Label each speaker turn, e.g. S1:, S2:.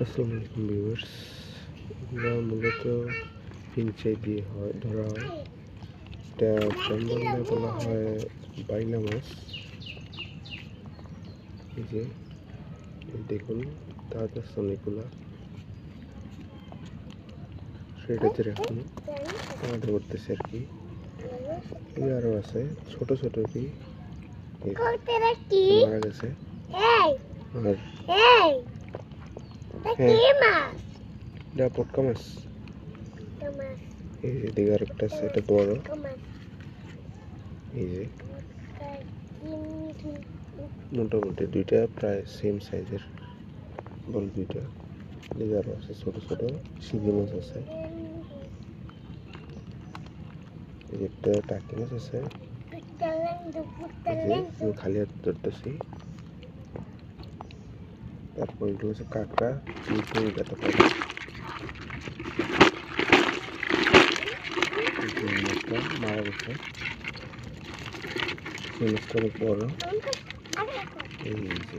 S1: আসসালামু আলাইকুম ভিউয়ার্স, এগুলো মূলত হিংচে দিয়ে ধরা হয়। এটা গ্রাম বাংলায় বলা হয় বাইলা মাছ। এই যে দেখুন, তাজ আছে অনেকগুলা, সেটাতে এখন আলাদা করতেছে আর কি। এই আরো আছে ছোট ছোট কি মারা গেছে। আর এটা পটকা মাছ। এই যে দিকে আরেকটা আছে, এটা বড়। এই যে মোটামুটি দুইটা প্রায় সেম সাইজের বল দুইটা। দিকে আরো আছে ছোট ছোট শিঙি মাছ আছে। এই একটা টাকি মাছ আছে। আমি খালি হাত ধরতেছি। তারপর এগুলো হচ্ছে কাঁকড়া, দেখা পারে। মারা গেছে, সেই মাছটা অনেক বড়। এই যে